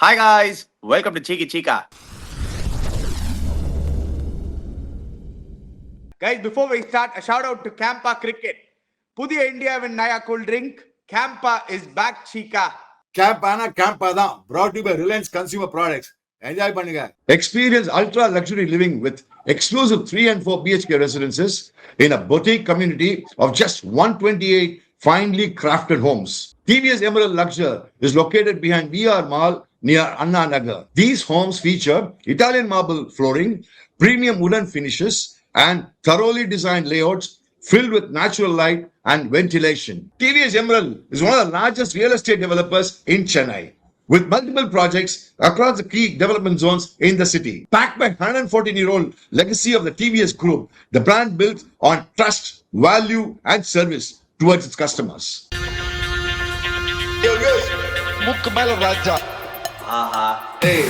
Hi guys, welcome to Cheeky Chica. Guys, before we start, a shout out to Campa Cricket. Pudiya India win Naya Cool Drink. Campa is back, Chica. Campana Campa தான் brought to you by Reliance Consumer Products. Enjoy பண்ணுங்க. Experience ultra luxury living with exclusive 3 and 4 BHK residences in a boutique community of just 128 finely crafted homes. TVS Emerald Luxure is located behind VR Mall near Anna Nagar. These homes feature Italian marble flooring, premium wooden finishes, and thoroughly designed layouts filled with natural light and ventilation. TVS Emerald is one of the largest real estate developers in Chennai, with multiple projects across the key development zones in the city. Backed by 114-year-old legacy of the TVS Group, the brand built on trust, value, and service towards its customers. Mukk Mela Raja. Hey.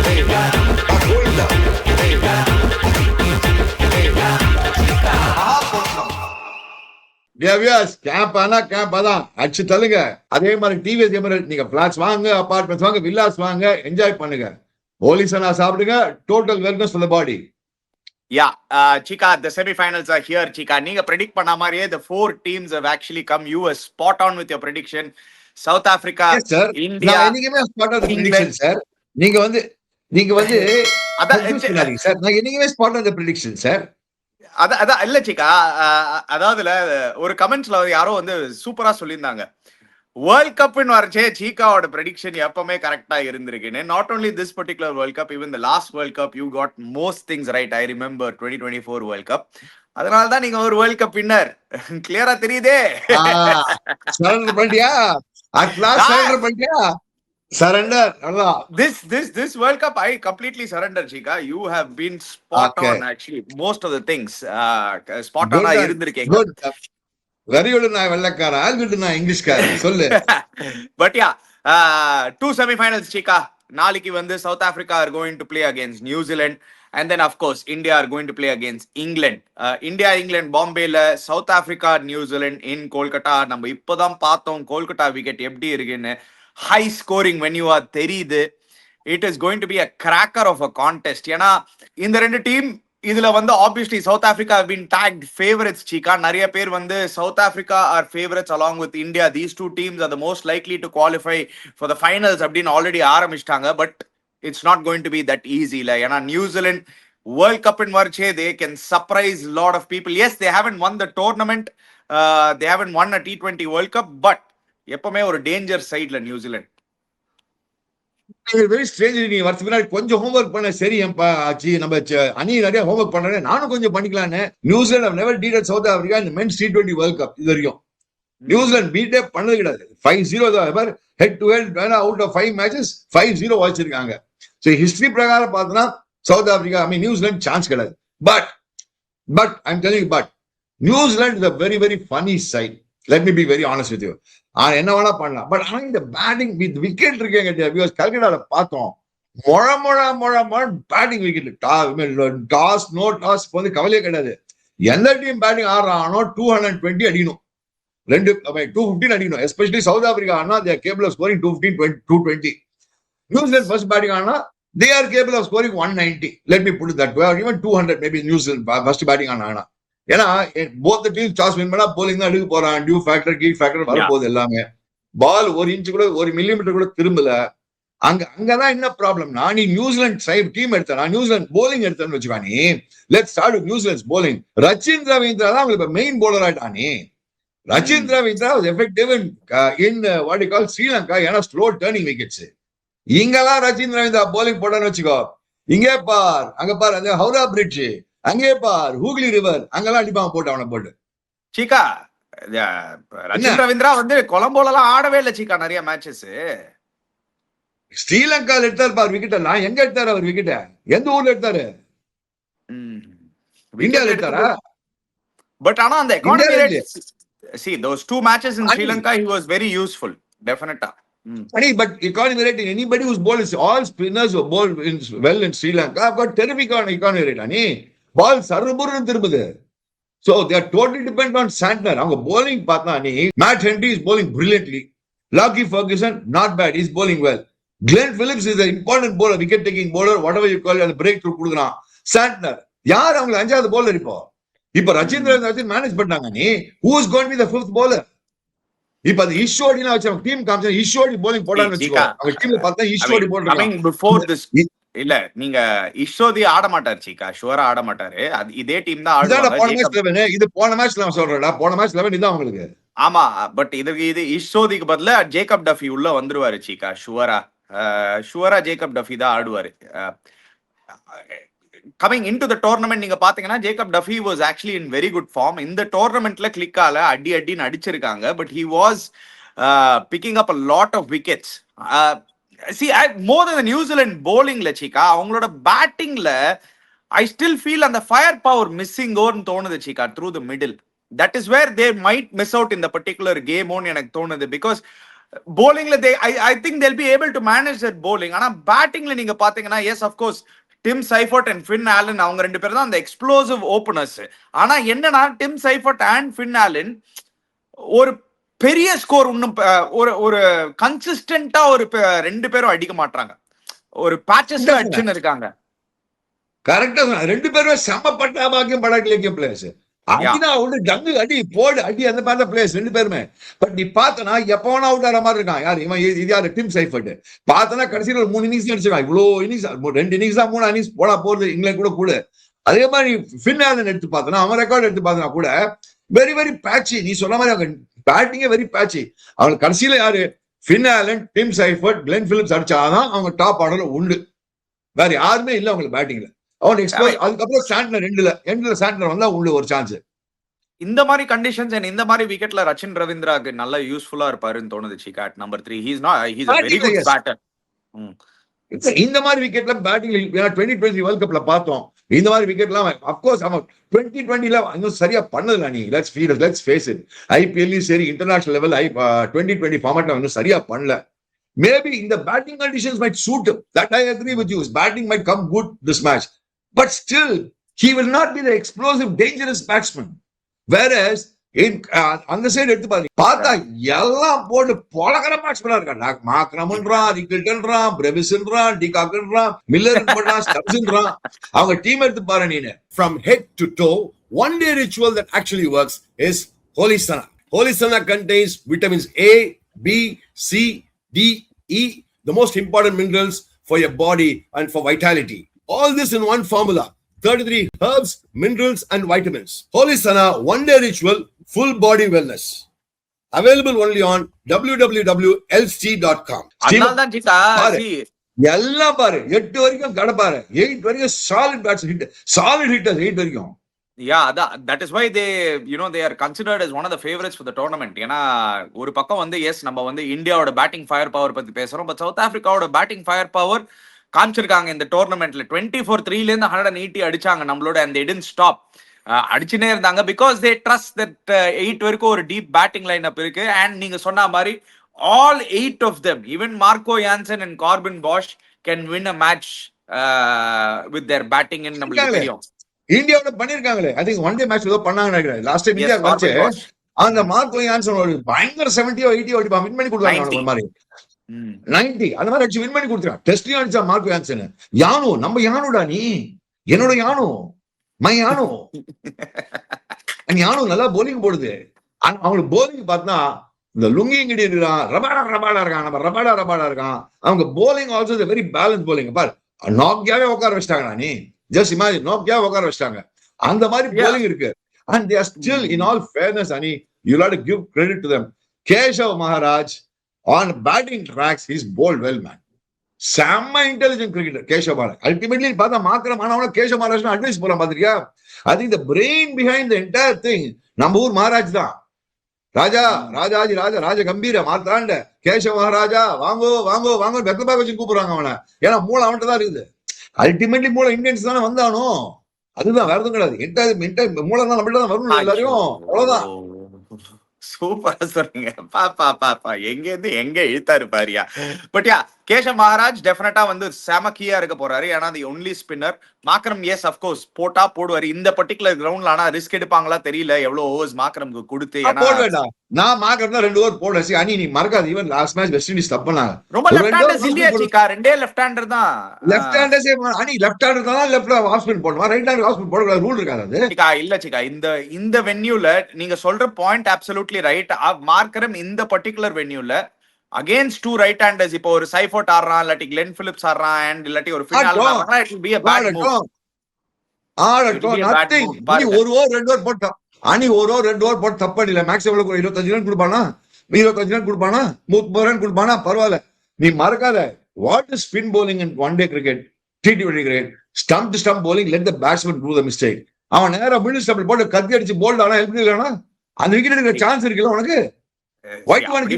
Hey. Goinda. Hey. Camp அதான் அடிச்சு தள்ளுங்க. அதே மாதிரி TVS emerald நீங்க plots வாங்க, apartments வாங்க, villas வாங்க, enjoy பண்ணுங்க. ஓலிசனா சாப்பிடுங்க. Total wellness for the body. Yeah, Chica, the semi-finals are here, Chica. நீங்க predict பண்ண மாதிரியே the 4 teams have actually come. You were spot on with your prediction. South Africa, yes, sir. India, என்னைக்குமே spot on the prediction sir. நீங்க வந்து அதான் sir. நான் என்னைக்குமே spot on the prediction sir. அதான் இல்ல சிக்கா, அதாவதுல ஒரு கமெண்ட்ஸ்ல யாரோ வந்து சூப்பரா சொல்லியிருந்தாங்க, வேர்ல்ட் கப்னு வரச்சே சீக்காவோட ப்ரெடிக்ஷன் எப்பவுமே கரெக்டா இருந்திருக்குன்னு. Not only this particular world cup, even the last world cup you got most things right. I remember 2024 world cup. அதனால தான் நீங்க ஒரு வேர்ல்ட் கப் வின்னர். கிளியரா தெரியுதே. சரண்டர் பண்ணியா? அட் லாஸ்ட் சரண்டர் பண்ணியா? Surrender. This World Cup, I completely surrender, Chica. You have been spot on, actually. Most of the things. Spot on இருந்திருக்கீங்க. Very good. நான் வெள்ளக்காரன். All good. நான் இங்கிலீஷ்காரன். சொல்லு. But yeah, 2 semi-finals, Chica. நாளைக்கு வந்து South Africa are going to play against New Zealand. And then, of course, India are going to play against England. India, England, Bombay, South Africa, New Zealand in Kolkata. நம்ம இப்போதான் பார்த்தோம் Kolkata wicket எப்படி இருக்குன்னு. High scoring when you are தெரியுது. It is going to be a cracker of a contest. ஏன்னா இந்த ரெண்டு team இதுல வந்து obviously South Africa have been tagged favorites, Chica. நிறைய பேர் வந்து South Africa are favorites along with India. These two teams are the most likely to qualify for the finals அப்படின்னு already ஆரம்பிச்சிட்டாங்க. But it's not going to be that easy. ஏன்னா New Zealand World Cup in வரச்சே they can surprise a lot of people. Yes, they haven't won the tournament. They haven't won a T20 World Cup. But எப்பவுமே ஒரு danger சைட்ல New Zealand. Very strange. நீ வருஷம் முன்னாடி கொஞ்சம் homework பண்ண. சரி நம்ம அணி நிறைய ஹோம்ஒர்க் பண்றேன், நானும் கொஞ்சம் பண்ணிக்கலான்னு. New Zealand have never beaten South Africa in the men's T20 World Cup இது வரைக்கும். நியூசிலாந்து பீட்டே பண்ணது கிடையாது. 5-0 தான். Head to head out of 5 matches 5-0 வச்சிருக்காங்க. சோ ஹிஸ்டரி பிரகாரம் பார்த்தனா சவுத் ஆப்பிரிக்கா நியூசிலாந்து சான்ஸ் கிடையாது. But I am telling but New Zealand is a very very funny side. Let me be very honest with you. என்ன வேணா பண்ணலாம். But ஆனா இந்த batting with wicket இருக்கேங்க. கல்கட்டால பார்த்தோம், மொழ batting wicket. Toss no toss வந்து கவலையே கிடையாது. எந்த டீம் பேட்டிங் ஆடுறானோ 220 அடிக்கணும். 215 அடிக்கணும். எஸ்பெஷலி சவுத் ஆப்பிரிக்கா ஆனா they are capable of scoring 215 220. New Zealand first batting ஆனா they are capable of scoring 190. Let me put it that way, or even 200 maybe. New Zealand first batting ஆனா ஏன்னா போத் டீம் டாஸ் வின் பண்ணா polling தான் எடுக்க போறான். Due factor key factor வரப்போகுது. எல்லாமே பால் 1 inch கூட 1 மில்லிமீட்டர் கூட திரும்பல. அங்கதான் என்ன ப்ராப்ளம்னா, நீ நியூசிலாந்து சைடு டீம் எடுத்தா, நியூசிலாந்து போலிங் எடுத்தன்னு வச்சுக்கா. நீ let's start with New Zealand bowling. Rachin Ravindra தான் உங்களுக்கு மெயின் போலர் ஆயிட்டானே. Rachin Ravindra was effective in what you call Sri Lanka. ஏன்னா ஸ்லோ டர்னிங் விக்கெட்ஸ். இங்கெல்லாம் ரச்சின் ரவீந்திரா போலிங் போட்டான்னு வச்சுக்கோ, இங்கே பார் அங்க பார், அந்த ஹவுரா பிரிட்ஜ் அங்கே பார், ஹூக்லி ரிவர் அங்கெல்லாம் அடிப்பாங்க போட்டு அவனை போட்டு. சீக்கா, ரச்சின் ரவீந்திரா வந்து கொலம்போலாம் ஆடவே இல்லை சீக்கா நிறைய மேட்சஸ். ஸ்ரீலங்கால எடுத்தாரு பார் விக்கெட் எல்லாம். எங்க எடுத்தாரு அவர் விக்கெட்ட? எந்த ஊர்ல எடுத்தாரு? இந்தியால எடுத்தாரா? பட் ஆனா அந்த economy rate, see those 2 matches in Sri Lanka he was very useful definitely. But economy rate, anybody who's bowled, all spinners who bowled well in Sri Lanka have got terrific economy rate. Ball saruburu திரும்புது. So they are totally dependent on Santner. அவங்க bowling பார்த்தா நீ Matt Henry is bowling brilliantly. Lockie Ferguson, not bad. He's bowling well. Glenn Phillips is an important bowler, wicket-taking bowler, whatever you call it, அந்த breakthrough கொடுக்குறான். Santner, யார் அவங்க 5வது bowler இப்போ ரச்சீந்திர வச்சு மேனேஜ் பண்ணாங்க நீ. Who is going to be the 5th bowler? இப்ப அது ஈஸ்வரினா வச்சு அவங்க டீம் காமிச்சா ஈஸ்வரி bowling போடான்னு வச்சுக்கோ. அவங்க டீம்ல பார்த்தா ஈஸ்வரி போடுறாங்க. Before this இல்ல நீங்க இஷோதி ஆட மாட்டாரு சீக்கா, ஷுவரா ஆட மாட்டாரு. அது இதே டீம் தான் ஆடுவாங்க. இது போன மேட்ச்ல நான் சொல்றேன்டா, போன மேட்ச் 11 இதான் உங்களுக்கு. ஆமா, பட் இது இஷோதிக்கு பதிலா ஜேக்கப் டஃபி உள்ள வந்துருவாரு சீக்கா, ஷுவரா ஜேக்கப் டஃபி தான் ஆடுவாரு. Coming in to the tournament நீங்க பாத்தீங்கன்னா Jacob Duffy was actually in very good form. இந்த டோர்னமெண்ட்ல கிளிக்கால அடின்னு அடிச்சிருக்காங்க. But he was picking up a lot of wickets. See, more than the New Zealand bowling la chika, avangaloda batting la I still feel and the firepower missing on thonudhu chika through the middle. That is where they might miss out in the particular game on enak thonudhu, because bowling la I think they'll be able to manage that bowling. Ana batting la neenga pathina, yes of course Tim Seifert and Finn Allen avanga rendu per dhaan the explosive openers. Ana enna na Tim Seifert and Finn Allen or பெரிய score இன்னும் ஒரு கன்சிஸ்டன்டா ஒரு 2 பேரும் அடிக்க மாட்டாங்க. ஒரு patches அடிச்சுன்னு இருக்காங்க. கரெக்டா 2 பேரும் செம்ம பட்டா பாக்கியம் படாக்கலைக்கு பிளேயர்ஸ். அடினா வந்து ஜங்கு அடி போடு அடி அந்த மாதிரி பிளேயர்ஸ் 2 பேருமே. பட் நீ பார்த்தனா எப்போனா அவுட் ஆற மாதிரி இருக்கான். யார் இவன்? இது யாரு? Dim Seifert. பார்த்தனா கடைசில ஒரு 3 இன்னிங்ஸ் அடிச்சான். இவ்ளோ இன்னிங்ஸ் 2 இன்னிங்ஸ் தான் 3 இன்னிங்ஸ் போடா போறது இங்கிலாந்து கூட. அதே மாதிரி ஃபின் ஆலன் எடுத்து பார்த்தனா அவன் ரெக்கார்ட் எடுத்து பார்த்தனா கூட வெரி வெரி பேட்சி. நீ சொன்ன மாதிரி அவங்க பேட்டிங்கே வெரி பேட்சி. அவங்க கடைசியில யாரு? Finn Allen, Tim Seifert, Glenn Phillips அடிச்சாதான் அவங்க டாப் ஆர்டர்ல உண்டு. வேற யாருமே இல்ல அவங்களுக்கு பேட்டிங்ல. அவன் எக்ஸ்போஸ். அதுக்கப்புறம் சாண்ட்னர் எண்ட்ல சாண்ட்னர் வந்தா உள்ள ஒரு சான்ஸ். இந்த மாதிரி கண்டிஷன்ஸ் and இந்த மாதிரி விக்கெட்ல ரச்சின் ரவீந்திராக்கு நல்ல யூஸ்ஃபுல்லா இருப்பாருன்னு தோணுது Cheeka. Number 3 he's a very good batter. இந்த மாதிரி விக்கெட்ல பேட்டிங் 2020 வேர்ல்ட் கப்ல பார்த்தோம். இந்த மாதிரி விக்கெட்லாம் அப்கோர்ஸ் அவன் 2020ல இன்னும் சரியா பண்ணல. நீ லெட்ஸ் ஃபேஸ் இட். ஐபிஎல்லையும் சரி இன்டர்நேஷனல் லெவல் 2020 ஃபார்மேட்ல இன்னும் சரியா பண்ணல. Maybe in the batting conditions might suit him. That I agree with you. His batting might come good this match. But still, he will not be the explosive, dangerous batsman. Whereas, அந்த side எடுத்து பார்த்தா எல்லாம் போட்டு பொலகர பேட்ஸ்மேனா இருக்கான். மாக்ரமன்றான், ரிக்கில்டன்றான், பிரவிஸ்ன்றான், டிகாக்ன்றான், மில்லர்ன்றான், ஸ்டப்ஸ்ன்றான். அவங்க team எடுத்து பாரு நீனு. From head to toe, one day ritual that actually works is Holy Sana. Holy Sana contains vitamins A, B, C, D, E, the most important minerals for your body and for vitality. All this in one formula. 33 herbs, minerals and vitamins. Holy Sana one day ritual, full body wellness. Available only on www.lc.com. அதனாலதான் சீக்கா எல்லாம் பாரு 8 வரைக்கும் கடை பாரு. 8 வரைக்கும் solid bats hit, solid hitters 8 வரைக்கும். Yeah, that is why they are considered as one of the favorites for the tournament. ஏன்னா ஒரு பக்கம் வந்து எஸ் நம்ம வந்து இந்தியாவோட பேட்டிங் ஃபயர் பவர் பத்தி பேசுறோம். பட் சவுத் ஆப்பிரிக்காவோட பேட்டிங் ஃபயர் பவர் காமிச்சிருக்காங்க இந்த டோர்னமெண்ட்ல. 24-3 ல இருந்து 180 அடிச்சாங்க நம்மளோட. and they didn't stop. அடிச்சுனே இருந்தாங்க because they trust that 8 வரைக்கும் ஒரு டீப் பேட்டிங் லைன் அப் இருக்கு. அண்ட் நீங்க சொன்ன மாதிரி all 8 of them, even Marco Jansen and Corbin Bosch can win a match with their batting in நம்மளுக்கு தெரியும். இந்தியாவோட பண்ணிருக்காங்களே. I think one day match ஏதோ பண்ணாங்க நினைக்கிறேன். லாஸ்ட் டைம் இந்தியா மேட்ச் அந்த மார்க்கோ யான்சன் ஒரு பயங்கர 70 80 அடிப்பா வின் பண்ணி கொடுத்தாங்க. அந்த மாதிரி 90 அந்த மாதிரி அடிச்சு வின் பண்ணி கொடுத்துறான். டெஸ்ட்லயும் அடிச்சா மார்க்கோ யான்சன். யானு நம்ம யானுடா, நீ என்னோட யானு, மை யானு. யானு நல்லா போலிங் போடுது. அவங்களுக்கு போலிங் பார்த்தா இந்த லுங்கி இங்கடி இருக்கான், ரபாடா இருக்கான், நம்ம ரபாடா இருக்கான். அவங்க bowling also very balance bowling. பாரு நாக்கியாவே உட்கார வச்சிட்டாங்கடா. நீ ஜஸ்ட் இமேஜின் நாக்கியாவே உட்கார வச்சிட்டாங்க. அந்த மாதிரி போலிங் இருக்கு. And they are still, in all fairness, Ani, you'll have to give credit to them. Keshav Maharaj, on batting tracks, he's bowled well, man. Samma intelligent cricketer, Keshav Maharaj. Ultimately, Pada Makram, Keshav Maharaj, advice for Madriya. I think the brain behind the entire thing, Nambur Maharaj da. Raja Gambira, Martanda, Keshav Maharaja, Vango, Betlaba வச்சு கூப்பிடுறாங்க அவனை. ஏன்னா மூளை அவன்கிட்ட தான் இருக்குது. Ultimately மூளை Indians தானே வந்தானோ. அதுதான் வேற எதுவும் கிடையாது. மூளை தான் நம்மள்ட்ட தான் வரணும் எல்லாரையும். அவ்வளவுதான். சூப்பரா சொல்றீங்க. பாப்பா எங்க இருந்து எங்க இழுத்தாரு பாரியா. பட் யா கேஷவ் மகாராஜ் டெஃபினட்டா வந்து செம கீயா இருக்க போறாரு. ஏன்னா அது only spinner. Markram S of course போட்டா போடுவாரு. இந்த பர்டிகுலர் கிரவுண்ட்ல ஆனா ரிஸ்க் எடுப்பாங்களா தெரியல, எவ்வளவு ஓவர்ஸ் மாக்ரம்க்கு கொடுத்து. போடுவேடா, நான் மாக்ரம் தான் 2 ஓவர் போடல. சி அனி நீ மறக்காத, even last match West Indies தப்புனாங்க. ரொம்ப லெஃப்ட் ஹேண்டர்ஸ் இல்லையா சீக்கா? ரெண்டே லெஃப்ட் ஹேண்டர் தான். Left handers Ani left hander தான் லெஃப்ட்ல ஆஃப் ஸ்பின் போடுவா, ரைட் ஹேண்டர் ஆஃப் ஸ்பின் போடக்கூடாது, ரூல் இருக்காது அது. சீக்கா இல்ல சீக்கா, இந்த வென்யூல நீங்க சொல்ற பாயிண்ட் அப்சல்யூட்லி ரைட். மார்க்கரம் இந்த பர்டிகுலர் வென்யூல against 2 right handers, இப்போ ஒரு சைஃபோர்ட் ஆடுறான், இல்லாட்டி கிளென் பிலிப்ஸ் ஆடுறான், அண்ட் இல்லாட்டி ஒரு ஃபினால் ஆடுறான், it will be a bad move. Nothing. நீ 1 ஓவர் 2 ஓவர் போட்டா அனி 1 ஓவர் 2 ஓவர் போட்டு தப்பு இல்ல. மேக்ஸிமம் 25 ரன் கொடுப்பானா, 25 ரன் கொடுப்பானா, 30 ரன் கொடுப்பானா, பரவாயில்ல. நீ மறக்காத, what is spin bowling in one day cricket, T20 cricket, stump to stump bowling, let the batsman do the mistake. அவன் நேரா மிடில் ஸ்டம்பிள் போட்டு கத்தி அடிச்சு போல்ட் ஆனா எப்படி இல்லனா அந்த விக்கெட் எடுக்கிற சான்ஸ் இருக்குல்ல உனக்கு.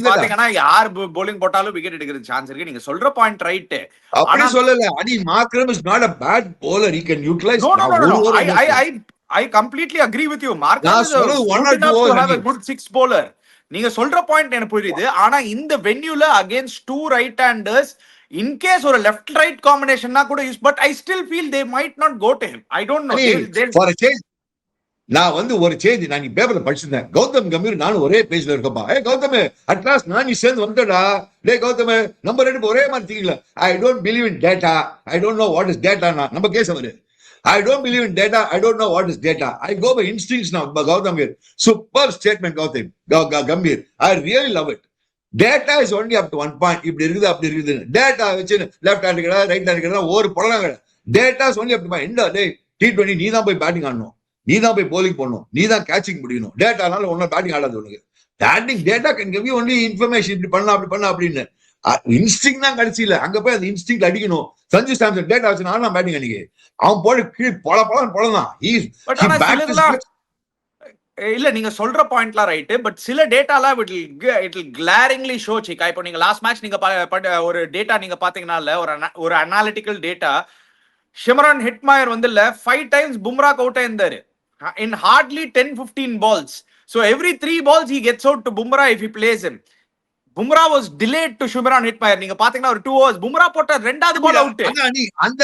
பாத்தீங்கன்னா யார் bowling போட்டாலும் விக்கெட் எடுக்கிறது சான்ஸ் இருக்கு. நீங்க சொல்ற பாயிண்ட் ரைட். அப்படி சொல்லல அனி, Markram is not a bad bowler, he can utilize. I completely agree with you. Markram is a good 6 bowler. நீங்க சொல்ற பாயிண்ட் எனக்கு புரியுது. ஆனா இந்த வென்யூல against 2 right handers, in case ஒரு left right combination na கூட use, but I still feel they might not go to him. I don't know. For a change, நான் வந்து ஒரு சேஞ்ச் நான் நீ பேப்பர்ல படிச்சிருந்தேன். கௌதம் கம்பீர் நானும் ஒரே பேஜ்ல இருக்கப்பா. கௌதம் அட்லாஸ்ட் நான் நீ சேர்ந்து வந்துடா. கௌதம் நம்ம 2 ஒரே மாதிரி தீங்கல. I don't believe in data, I don't know what is data. நம்ம கேஸ் அவரு, I don't believe in data, I don't know what is data, I go by instincts. Gautam super statement Gambhir, I really love it. Data is only up to 1 point. இப்படி இருக்குது அப்படி இருக்குது. Data வச்சு left hand கிடையாது, right hand கிடையாது, ஒரு படம் கிடையாது. Data is only up to point. இந்த T20 நீ தான் போய் பேட்டிங் ஆடணும், நீ தான் போய் bowling பண்ணணும், நீ தான் கேட்சிங் முடியணும். டேட்டானால ஒன்னும் பேட்டிங் ஆடாது உனக்கு. Batting data can give you only information, இப்படி பண்ணலாம் அப்படி பண்ணலாம் அப்படின்னு. இன்ஸ்டிங் தான் கடைசியில அங்க போய் அந்த இன்ஸ்டிங் அடிக்கணும். சஞ்சு சாம்சன் டேட்டா வச்சு நான் பேட்டிங் அன்னைக்கு அவன் போய் கீழ் பழம். இல்ல நீங்க சொல்ற பாயிண்ட்லாம் ரைட். பட் சில டேட்டாலாம் இட் will glaringly show சீக்கா. இப்போ நீங்க லாஸ்ட் மேட்ச் நீங்க ஒரு டேட்டா நீங்க பாத்தீங்கன்னா ஒரு அனாலிட்டிக்கல் டேட்டா, ஷிம்ரான் ஹிட்மயர் வந்து 5 times பும்ராக்கு out ஆயிருந்தாரு in hardly 10-15 balls. So every 3 balls he gets out to Bumrah if he plays him. Bumrah was delayed to Shimran Hitmyer. நீங்க பாத்தீங்கன்னா ஒரு 2 overs Bumrah போட்ட ரெண்டாவது பால் அவுட். அந்த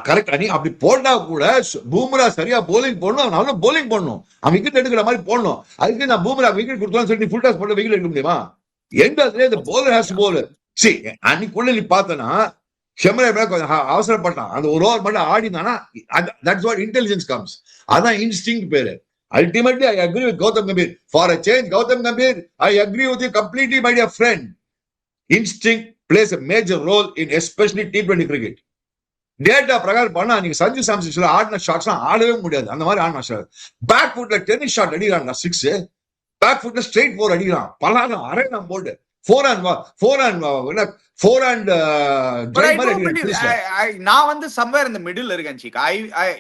கரெக்ட் அனி. அப்படி போட்டா கூட பூம்ரா சரியா bowling போடணும், அவனால bowling பண்ணணும், அவன் விக்கெட் எடுக்கிற மாதிரி போடணும். அதுக்கு நான் பூம்ரா விக்கெட் கொடுக்கலாம்னு சொல்லி ஃபுல் டாஸ் போட்டு விக்கெட் எடுக்க முடியுமா? எந்த இந்த bowler has to bowl. see அன்னைக்குள்ள நீ பார்த்தனா ஷெமரே கொஞ்சம் அவசரப்பட்டான். அந்த 1 ஓவர் மட்டும் ஆடினானா தட்ஸ் வாட் இன்டெலிஜென்ஸ் கம்ஸ். அதான் இன்ஸ்டிங்க்ட் பேரு. Ultimately, I agree with Gautam Gambhir. For a change, Gautam Gambhir, I agree with you completely, my dear friend. Instinct plays a major role in especially T20 cricket. Data பிரகாரம் பண்ணா நீங்க சஞ்சு சாம்சன் ஆடின ஷாட்ஸ்லாம் ஆடவே முடியாது. அந்த மாதிரி ஆடின ஷாட் பேக் ஃபுட்ல tennis shot அடிக்கிறான் 6, பேக் ஃபுட்ல ஸ்ட்ரெயிட் 4 அடிக்கிறான். பலாரம் அரை நான் போல்டு 4 and நான் வந்து சம்வேர் இந்த மிடில் இருக்கேன் சீக்கா.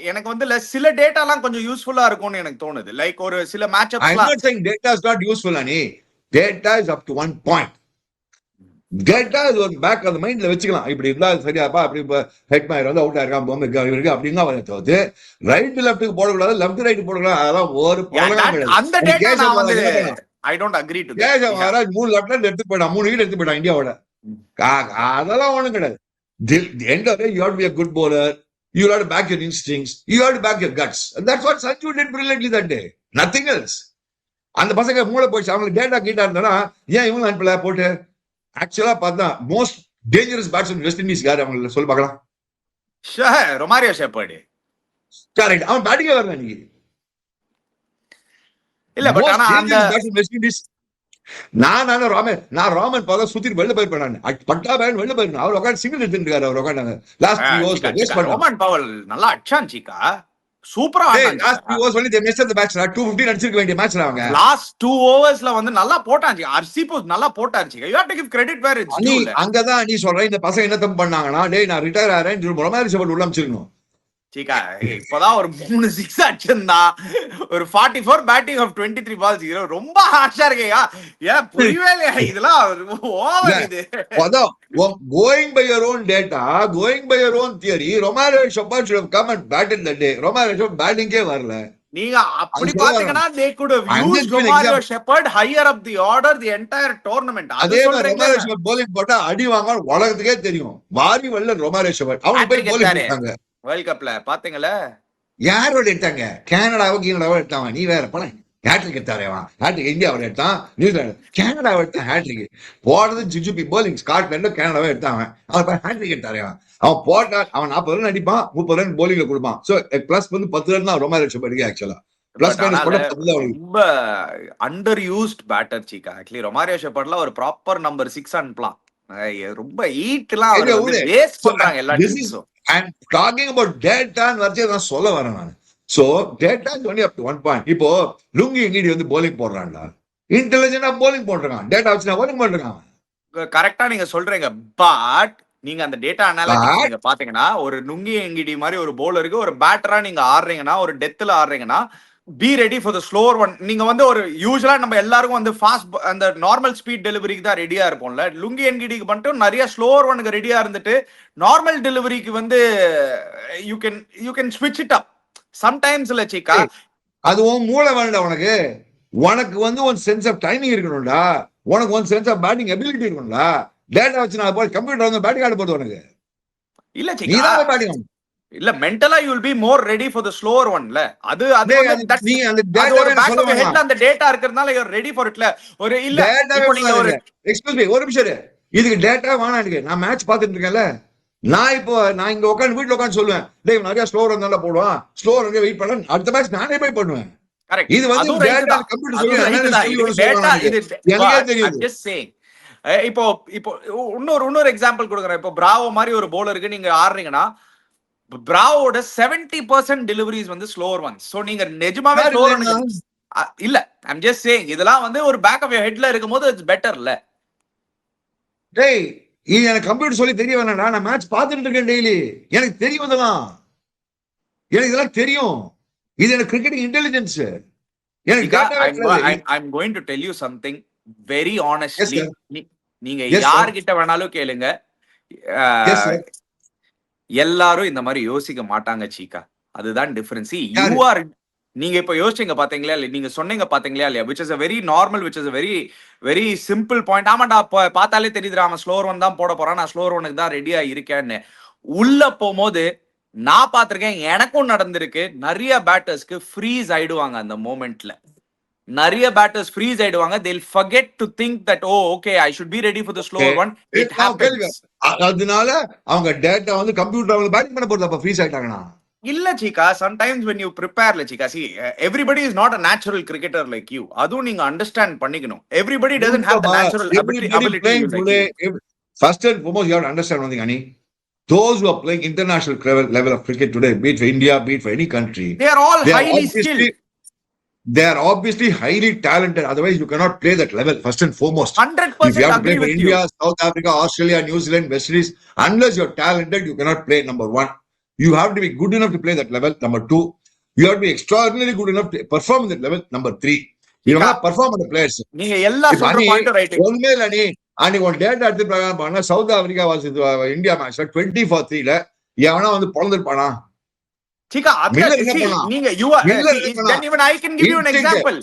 எனக்கு வந்து சில டேட்டாலாம் கொஞ்சம் யூஸ்ஃபுல்லா இருக்கும்னு எனக்கு தோணுது. லைக் ஒரு சில match அப்ஸ்லாம் I'm not saying data is not useful ani. Data is up to 1 point. Data இது ஒரு பேக் அந்த மைண்ட்ல வச்சுக்கலாம். இப்படி இருந்தா சரியாப்பா, அப்படி ஹெட்மயர் வந்து அவுட் ஆயிருக்கான் பொம்மை இருக்கு அப்படின்னா தோத்து ரைட் லெஃப்ட்டுக்கு போடக்கூடாது, லெஃப்ட் ரைட் போடக்கூடாது. அதெல்லாம் ஒரு அந்த டேட்டா நான் வந்து I don't agree to that. Maharaj 3 left hand எடுத்து போயிட்டான், 3 விக்கெட் எடுத்து போயிட்டான் இந்தியாவோட. அதெல்லாம் ஒண்ணும் கிடையாது. End of the day, you have to be a good bowler. You have to back your instincts. You have to back your guts. And that's what Sanju did brilliantly that day. Nothing else. அந்த பசங்க மூளை போயிடுச்சு. அவங்களுக்கு data கீட்டா இருந்தா ஏன் இவங்க அனுப்பல போட்டு. ஆக்சுவலா பார்த்தா most dangerous batsman west Indies யாரு அவங்க சொல்லி பார்க்கலாம். Romario shepherd. கரெக்ட். அவன் பேட்டிங்கே வரல இன்னைக்கு. இல்ல பட் ஆனா அந்த வெஸ்ட் இண்டீஸ் நான் ராமன் பால சுத்தி வெளில போய் பண்ணானே பட்டா பேன் வெளில போய் அவர் உட்காந்து சிங்கிள் எடுத்துட்டு இருக்காரு. அவர் உட்காந்து லாஸ்ட் 3 ஓவர்ஸ்ல வேஸ்ட் பண்ணான். ரோமன் பவல் நல்லா அடிச்சான் சீக்கா, சூப்பரா ஆடினான். லாஸ்ட் 3 ஓவர்ஸ் வந்து they messed up the match. 215 அடிச்சிருக்க வேண்டிய மேட்ச்ல அவங்க லாஸ்ட் 2 ஓவர்ஸ்ல வந்து நல்லா போட்டான். அர்சிபோ நல்லா போட்டான் சீக்கா. you have to give credit where it's due. அங்கதான் நீ சொல்ற இந்த பசங்க என்ன தப்பு பண்ணாங்கன்னா, டேய் நான் ரிட்டையர் ஆறேன் ரொமாரியோ ஷெப்பர்ட் உள்ள அனுப்பிச்சிரணும். சீக்கா இப்பதான் ஒரு 3 6 அடிச்சிருந்தா, ஒரு 44 பேட்டிங் ஆஃப் 23 balls. ரொம்ப ஹார்ஷா இருக்கேயா. ஏன் புரியவே இல்லையா இதெல்லாம் ஓவர் இது. அதான் going by your own data, going by your own theory, Romario Shepard should have come and batted that day. Romario Shepard battingkே வரல. நீங்க அப்படி அது பாத்தீங்கன்னா they could have I'm used just giving Romario example. Shepherd higher up the order the entire tournament. அது அதே மாதிரி சொல்றீங்க. Romario shepherd bowling போட்டா அடி வாங்க உலகத்துக்கே தெரியும். வாரி வல்ல ரொமாரியோ ஷெபர்ட் அவங்க போய் ஹேட்ரிக் bowling எடுத்தாரு போட்டாங்க. வேர்ல்ட் கப்ல பாத்தீங்களா? யாரோட எடுத்தாங்க? கனடாவோ கீழடாவோ எடுத்தாங்க. நீ வேற போன ஹேட்ரிக் எடுத்தாரேவா? ஹேட்ரிக் இந்தியாவோட எடுத்தான், நியூசிலாந்து, கனடாவை எடுத்தான் ஹேட்ரிக். போடுறது ஜிஜுபி போலிங் ஸ்காட்லாந்து கனடாவை எடுத்தாங்க. அவன் ஹேட்ரிக் எடுத்தாரேவா? அவன் போட்டா அவன் 40 ரன் அடிப்பான், 30 ரன் போலிங்ல கொடுப்பான். சோ பிளஸ் வந்து 10 ரன் தான் ரொமாரியோ ஷெபர்ட்க்கு ஆக்சுவலா. பிளஸ் மைனஸ் போட்டா 10 தான். ரொம்ப under used batter Cheeka. Actually Romario ஷெப்பர்ட்ல ஒரு ப்ராப்பர் நம்பர் 6 அனுப்பலாம். ரொம்ப ஈட்லாம் அவர் வந்து வேஸ்ட் பண்றாங்க எல்லா டீம்ஸும். I'm talking about data வர்ச்சே நான் சொல்ல வரேன் நான். So data is only up to one point. இப்போ லுங்கி எங்கடி வந்து bowling போடுறான்டா. இன்டெலிஜென்ட்டா bowling போடுறான். டேட்டா வச்சு நான் bowling பண்றான். கரெக்டா நீங்க சொல்றீங்க. பட் நீங்க அந்த டேட்டா அனாலிசிஸ் நீங்க பாத்தீங்கன்னா ஒரு நுங்கி எங்கிடி மாதிரி ஒரு bowlerக்கு ஒரு பேட்டரா நீங்க ஆடுறீங்கன்னா ஒரு டெத்ல ஆடுறீங்கன்னா be ready for the slower one. நீங்க வந்து ஒரு யூஸ்வலா நம்ம எல்லாருக்கும் வந்து ஃபாஸ்ட் அந்த நார்மல் ஸ்பீட் டெலிவரிக்கு தான் ரெடியா இருப்போம்ல. லுங்கி என்கிடிக்கு மட்டும் நிறைய ஸ்லோவர் ஒனுக்கு ரெடியா இருந்துட்டு நார்மல் டெலிவரிக்கு வந்து யூ கேன் ஸ்விட்ச் இட் அப் சம்டைம்ஸ். இல்ல சீக்கா, அது உன் மூளை வேண்டாம் உனக்கு. உனக்கு வந்து ஒரு சென்ஸ் ஆஃப் டைமிங் இருக்கணும்டா. உனக்கு ஒரு சென்ஸ் ஆஃப் பேட்டிங் எபிலிட்டி இருக்கணும்டா. டேட்டா வச்சு நான் போய் கம்ப்யூட்டர் வந்து பேட்டிங் ஆட போறது உனக்கு. இல்ல நீ சீக்கா, தான் பேட்டிங் இல்ல மென்டலா you will be more ready for the slower ஒன்ல. அது நீ அந்த அது ஒரு டேட்டாவே பேக் சொல்ல ஆஃப் ஹெட்ல வேண்டாம். அந்த டேட்டா இருக்கிறதுனால யூ ஆர் ரெடி ஃபார் இட்ல. ஒரு இல்ல டேட்டாவே இப்போ நீங்க ஒரு எக்ஸ்கியூஸ் மீ ஒரு நிமிஷம் இரு. இதுக்கு டேட்டா வேணாம் எனக்கு. நான் மேட்ச் பார்த்துட்டு இருக்கேன்ல. நான் இங்க உட்காந்து வீட்டுல உட்காந்து சொல்லுவேன், டேய் நிறைய ஸ்லோவர் இருந்தாலும் போடுவான், ஸ்லோவர் வந்து வெயிட் பண்ண, அடுத்த மேட்ச் நானே போய் பண்ணுவேன். கரெக்ட். இது வந்து அதுவும் ரைட் டேட்டா தான். கம்ப்யூட்டர் அதுவும் சொல்லி ரைட் தான். இது டேட்டா இது எனக்கே தெரியுது. I'm just saying. இப்போ இப்போ இன்னொரு எக்ஸாம்பிள் கொடுக்குறேன். இப்போ பிராவோ மாதிரி ஒரு bowlerக்கு நீங்க ஆடுறீங்கன்னா பிராவோட 70% டெலிவரிஸ் வந்து ஸ்லோவர் ஒன்ஸ். சோ நீங்க நிஜமாவே ஸ்லோவர் ஒன்ஸ் இல்ல. I'm just saying இதெல்லாம் வந்து ஒரு பேக் ஆஃப் யுவர் ஹெட்ல இருக்கும்போது இட்ஸ் பெட்டர் இல்ல. டேய் இது எனக்கு கம்ப்யூட்டர் சொல்லி தெரிய வேணாம்டா. நான் மேட்ச் பார்த்துட்டு இருக்கேன் டெய்லி. எனக்கு தெரியும் இதெல்லாம். எனக்கு இதெல்லாம் தெரியும். இது எனக்கு கிரிக்கெட்டிங் இன்டெலிஜென்ஸ். எனக்கு I'm going to tell you something very honestly. Yes, நீங்க Yes, sir. யார்கிட்ட வேணாலும் கேளுங்க. Yes, sir. எல்லாரும் இந்த மாதிரி யோசிக்க மாட்டாங்க சீக்கா. அதுதான் டிஃபரன்ஸ். யாரு? யூ ஆர் நீங்க இப்ப யோசிச்சீங்க பாத்தீங்களா இல்ல, நீங்க சொன்னீங்க பாத்தீங்களா இல்லையா, which is a very normal, which is a very very simple point. ஆமாடா பார்த்தாலே தெரியுதுடா அவன் ஸ்லோவர் ஒன் தான் போட போறான், நான் ஸ்லோவர் ஒனுக்கு தான் ரெடியா இருக்கேன்னு. உள்ள போகும்போது நான் பாத்திருக்கேன், எனக்கும் நடந்திருக்கு. நிறைய பேட்டர்ஸ்க்கு ஃப்ரீஸ் ஆயிடுவாங்க அந்த மோமெண்ட்ல. நிறைய பேட்டர்ஸ் ஃப்ரீஸ் ஆயிடுவாங்க. they'll forget to think that oh okay I should be ready for the slower one. It happens. அதனால அவங்க டேட்டா வந்து கம்ப்யூட்டர் வந்து பேட்டிங் பண்ண போறது அப்ப ஃப்ரீஸ் ஆயிட்டாங்கனா இல்ல சீக்கா. sometimes when you prepare la chika, see everybody is not a natural cricketer like you. அதுவும் நீங்க அண்டர்ஸ்டாண்ட் பண்ணிக்கணும். everybody doesn't have the natural ability playing like today. you. First and foremost you have to understand one thing, Ani. Those who are playing international level of cricket today, be it for India, be it for any country, they are all highly skilled. They are obviously highly talented. Otherwise, you cannot play that level. First and foremost, 100% if you have to play agree for with India, you. South Africa, Australia, New Zealand, West Indies, unless you're talented, you cannot play number one. You have to be good enough to play that level. Number two, you have to be extraordinarily good enough to perform in that level. Number three, you have to perform on the players. நீங்க எல்லா சொல்ற point right. ஒண்ணுமே இல்ல நீ அன்னைக்கு ஒரு data எடுத்து பிரகாரம் பண்ணா சவுத் ஆப்பிரிக்கா வாஸ் இந்தியா மேட்ச்ல 20-3ல எவனா வந்து பிறந்திருப்பானா? Chika, Miller என்ன பண்ணா? நீங்க you are Miller see, என்ன பண்ணா? then even I can give you an Instinct. example.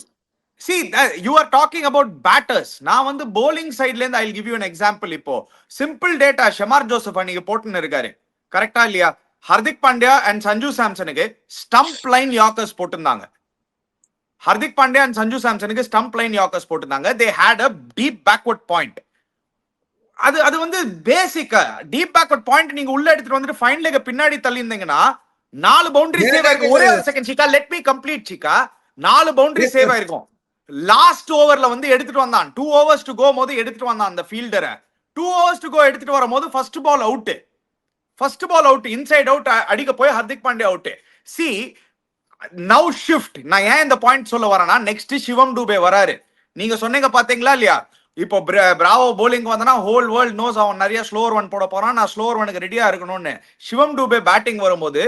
See you are talking about batters. நான் வந்து bowling sideல இருந்து I'll give you an example. இப்போ simple data ஷமார் ஜோசப் அன்னைக்கு போட்டுன்னு இருக்காரு. கரெக்ட்டா இல்லையா? ஹர்திக் பாண்டியா அண்ட் சஞ்சு சாம்சனுக்கு ஸ்டம்ப் லைன் யாக்கர்ஸ் போட்டுருந்தாங்க. ஹர்திக் பாண்டியா அண்ட் சஞ்சு சாம்சனுக்கு ஸ்டம்ப் லைன் யாக்கர்ஸ் போட்டுருந்தாங்க. they had a deep backward point. அது வந்து பேசிக் டீப் பேக்வர்ட் பாயிண்ட் நீங்க உள்ள எடுத்துட்டு வந்துட்டு ஃபைன் லெக் பின்னாடி தள்ளி இருந்தீங்கன்னா 4 பவுண்டரி சேவ் ஆயிருக்கும். ஒரே ஒரு second Cheeka, let me complete Cheeka. 4 boundary save ஆயிருக்கும். லாஸ்ட் ஓவர்ல வந்து எடுத்துட்டு வந்தான். 2 overs to go போது எடுத்துட்டு வந்தான் அந்த ஃபீல்டரை. 2 overs to go எடுத்துட்டு வரும்போது first ball out inside out அடிக்க போய் Hardik Pandya out. See now shift. நான் ஏன் இந்த பாயிண்ட் சொல்ல வரேன்னா, நெக்ஸ்ட் சிவம் டூபே வராரு. நீங்க சொன்னீங்க பாத்தீங்களா இல்லையா, இப்போ பிராவோ போலிங் வந்தனா ஹோல் வேர்ல்ட் நோஸ் அவன் நிறைய ஸ்லோவர் ஒன் போட போறான், நான் ஸ்லோவர் ஒனுக்கு ரெடியா இருக்கணும்னு. சிவம் டூபே பேட்டிங் வரும்போது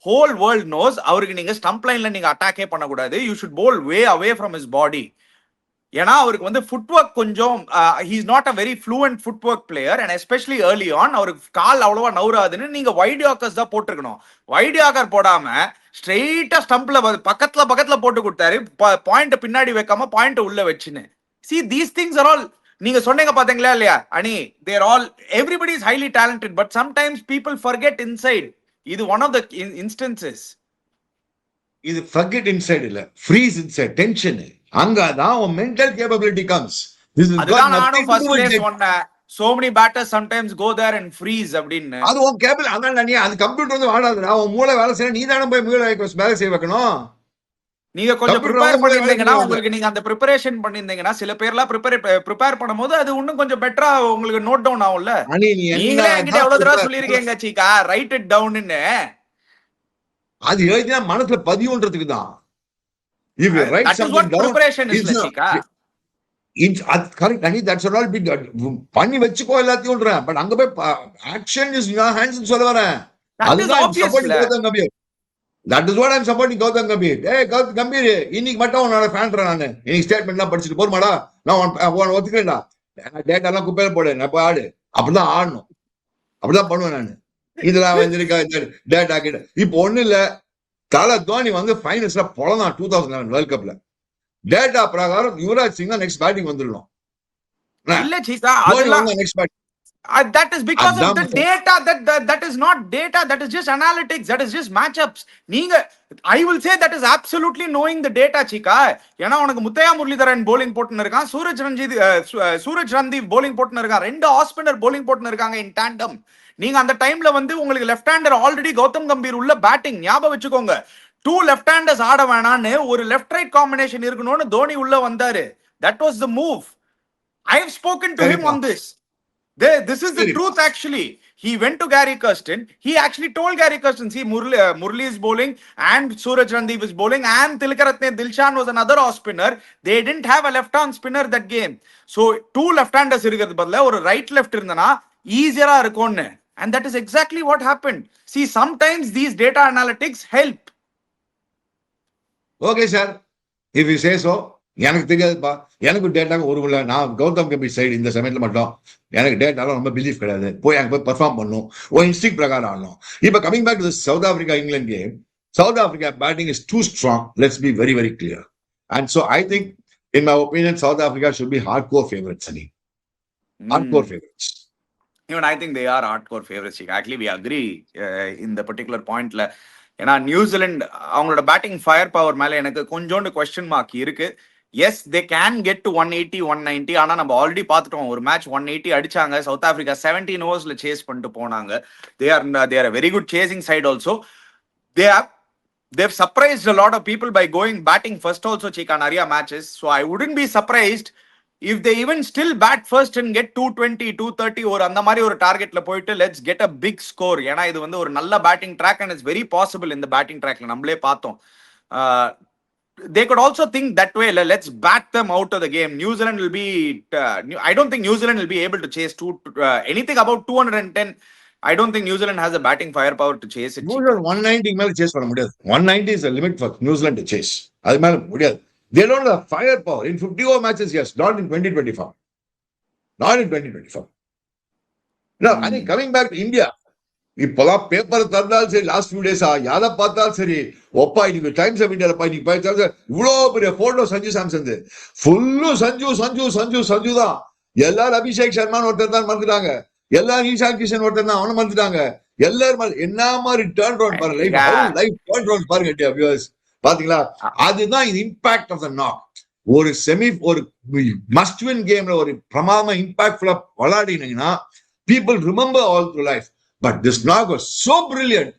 ஹோல் வேர்ல்ட் நோஸ் அவருக்கு நீங்க ஸ்டம்ப் லைன்ல நீங்க அட்டாக்கே பண்ணக்கூடாது. You should bowl way away from his body. ஏன்னா அவருக்கு வந்து ஃபுட்வொர்க் கொஞ்சம் he's not a very fluent footwork player and especially early on அவருக்கு கால் அவ்வளவா நவுறாதுன்னு நீங்க வைட் யாக்கர்ஸ் தான் போட்டிருக்கணும். வைட் யாக்கர் போடாம ஸ்ட்ரெயிட்டா ஸ்டம்ப்ல பக்கத்துல போட்டு கொடுத்தாரு, பாயிண்ட் பின்னாடி வைக்காம பாயிண்ட் உள்ள வச்சுன்னு. see these things are all நீங்க சொன்னீங்க பாத்தீங்களா இல்லையா Ani, there all everybody is highly talented but sometimes people forget inside. இது ஒன் ஆஃப் த இன்ஸ்டன்சஸ். இது ஃபர்கெட் இன்சைட் இல்ல, ஃப்ரீஸ் இன்சைட், டென்ஷன். அங்கதான் உன் மென்டல் கேப்பபிலிட்டி கம்ஸ். அதுதான் நானும் ஃபர்ஸ்ட்லே சொன்னேன், so many batters sometimes go there and freeze அப்படின்னு. அது உன் கேபிள், அதான் நீ அது கம்ப்யூட்டர் வந்து வாடாதுடா, உன் மூளை வேலை செய்ய, நீ தானே போய் மூளை வேலை செய்ய வைக்கணும். நீங்க கொஞ்சம் ப்ரிப்பேர் பண்ணிருந்தீங்கன்னா, உங்களுக்கு நீங்க அந்த ப்ரிப்பரேஷன் பண்ணிருந்தீங்கன்னா, சில பேர்லாம் ப்ரிப்பேர் பண்ணும்போது அது இன்னும் கொஞ்சம் பெட்டரா உங்களுக்கு நோட் டவுன் ஆகும்ல. நீங்களே என்கிட்ட எவ்வளவு தடவை சொல்லிருக்கீங்க சீக்கா, ரைட் இட் டவுன்னு. அது எழுதினா மனசுல பதிவுன்றதுக்கு தான். If you write That is something what down, preparation is, it's not- Cheeka. Correct Ani, that's all pick. பண்ணி வச்சுக்கோ எல்லாத்தையும். பட் அங்க போய் action is in your hands சொல்ல வரேன். அதுதான் supporting Gautam Gambhir. That is what I am supporting Gautam Gambhir. Gautam Gambhir, இன்னைக்கு மட்டும் உன்னோட ஃபேன்றேன் நானு. இன்னைக்கு ஸ்டேட்மெண்ட்லாம் படிச்சுட்டு போருமாடா, நான் ஒத்துக்கிறேன்டா, டேட்டா எல்லாம் குப்பையில போடு, நான் போய் ஆடு. அப்படிதான் ஆடணும், அப்படிதான் பண்ணுவேன் நானு. இதெல்லாம் வந்திருக்கா டேட்டா கிட்ட. இப்போ ஒண்ணு இல்ல, தல தோனி வந்து ஃபைனல்ஸ்ல பொழந்தான் 2011 வேர்ல்ட் கப்ல. டேட்டா பிரகாரம் யுவராஜ் சிங் தான் நெக்ஸ்ட் பேட்டிங் வந்துடணும். இல்ல சீக்கா, அதெல்லாம் next batting. that is because of the data. That is not data, that is just analytics, that is just matchups. நீங்க I will say that is absolutely knowing the data சீக்கா. ஏன்னா உனக்கு Muthiah Muralidharan bowling போட்டுன்னு இருக்கான், Suraj Randeep bowling போட்டுன்னு இருக்கான், ரெண்டு off spinner bowling போட்டுன்னு இருக்காங்க in tandem. நீங்க அந்த டைம்ல வந்து உங்களுக்கு left hander already Gautam Gambhir உள்ள பேட்டிங் ஞாபகம் வச்சுக்கோங்க. 2 லெஃப்ட் ஹேண்டர்ஸ் ஆட வேணான்னு ஒரு லெஃப்ட் ரைட் காம்பினேஷன் இருக்கணும்னு தோனி உள்ள வந்தாரு. That was the move. I have spoken to him on this. This is the truth actually. He went to Gary Kirsten. He actually told Gary Kirsten, see, Murli is bowling and Suraj Randeep is bowling and Tilakaratne Dilshan was another off spinner. They didn't have a left arm spinner that game. So 2 left-handers irukkiradhu badala or right left irundana easier ah irukonnu. And that is exactly what happened. See, sometimes these data analytics help. Okay sir, if you say so. எனக்கு தெரியாதுப்பா, எனக்கு டேட்டாங்க ஒரு உள்ள. நான் Gautham Gambhir side இந்த சமயத்துல மட்டும் எனக்கு டேட்டாலாம் ரொம்ப பிலீஃப் கிடையாது. போய் அங்க போய் பெர்ஃபார்ம் பண்ணும், ஒரு இன்ஸ்டிக் பிரகாரம் ஆடணும். இப்ப coming back to South Africa England game, South Africa batting is too strong. Let's be very very clear. And so I think in my opinion South Africa should be hardcore favourites. Ani hardcore favourites. Even I think they are hardcore favorites. Actually we agree in the particular point la. ஏன்னா New Zealand அவங்களோட batting fire power மேல எனக்கு கொஞ்சோண்டு question mark இருக்கு. Yes, they can get to 180 190. ஆனா நம்ம already பார்த்துட்டோம், ஒரு மேட்ச் 180 அடிச்சாங்க. சவுத் ஆப்பிரிக்கா 17 ஓவர்ஸ்ல சேஸ் பண்ணிட்டு போனாங்க. they are a very good chasing side also. They've surprised a lot of people by going batting first also chika nariya matches. So I wouldn't be surprised if they even still bat first and get 220 230 or அந்த மாதிரி ஒரு டார்கெட்ல போயிட்டு let's get a big score. ஏன்னா இது வந்து ஒரு நல்ல batting track and it's very possible in the batting trackல நம்மளே பார்த்தோம். They could also think that way, let's bat them out of the game. New Zealand will be I don't think New Zealand will be able to chase anything about 210. I don't think New Zealand has the batting firepower to chase it. New Zealand 190 மேல chase பண்ண முடியாது. 190 is a limit for New Zealand to chase. அது மேல முடியாது. They don't have firepower in 50 over matches. Yes, not in 2024. Not in 2024. Now, I think coming back to India, இப்போதான் paper தந்தாலும் சரி, last few டேஸா யாரை பார்த்தாலும் சரி, ஒப்பா இன்னைக்கு டைம்ஸ் ஆஃப் இந்தியால இன்னைக்கு இவ்வளவு பெரிய போட்டோ சஞ்சு சாம்சன், ஃபுல்லும் சஞ்சு தான். எல்லாரும் அபிஷேக் சர்மான்னு ஒருத்தர் தான் மறந்துட்டாங்க, எல்லாரும் ஈஷான் கிஷன் ஒருத்தர் தான், அவனை மறந்துட்டாங்க. எல்லாரும் என்ன மாதிரி டர்ன் ரவுண்ட் பாருங்க, லைஃப் டர்ன் ரவுண்ட் பாருங்க பாத்தீங்களா? அதுதான் இது இம்பாக்ட் ஆஃப் த நாக். ஒரு ஒரு மஸ்ட் வின் கேம்ல ஒரு பிரமாதமா இம்பாக்ட்ஃபுல்லா விளையாடினீங்கன்னா people remember all through life. But this knock was so brilliant.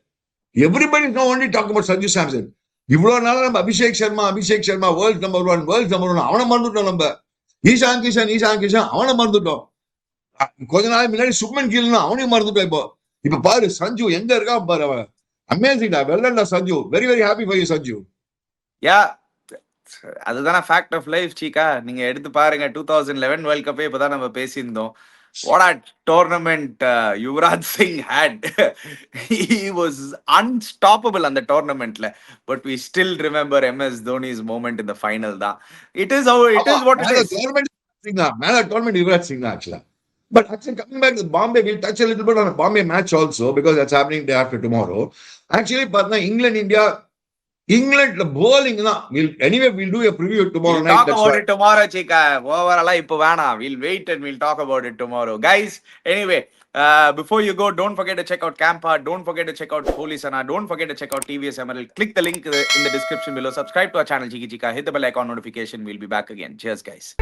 Everybody is now only talking about Sanju Samson. இவ்வளவு நாளா நம்ம Abhishek Sharma world number one அவனை மறந்துட்டோம். நம்ம ஈஷான் கிஷன் அவனை மறந்துட்டோம். கொஞ்ச நாள் முன்னாடி சுப்மன் கில்னா அவனையும் மறந்துட்டோம். இப்ப பாரு சஞ்சு எங்க இருக்கா பாரு. அவன் அமேசிங். வெல்லண்டா Sanju. Very very happy for you Sanju. Yeah, அதுதான ஃபேக்ட் ஆஃப் லைஃப் சீக்கா. நீங்க எடுத்து பாருங்க, 2011 வேர்ல்ட் கப்பே இப்பதான் நம்ம பேசியிருந்தோம். what a tournament Yuvraj Singh had. He was unstoppable on the tournament, but we still remember MS Dhoni's moment in the final. Da. It is how it is what it is. Tournament Yuvraj Singh actually. But actually coming back to Bombay, we'll touch a little bit on a Bombay match also because that's happening day after tomorrow. Actually, but England, India, England bowling we'll do a preview tomorrow We'll night. talk That's about why. it tomorrow, Chika. Overall, ipo vena. We'll wait and we'll talk about it tomorrow. Guys, anyway, before you go, don't forget to check out Campa. Don't forget to check out Holy Sana. Don't forget to check out TVS Emerald. Click the link in the description below. Subscribe to our channel, Chiki Chika. Hit the bell icon notification. We'll be back again. Cheers, guys.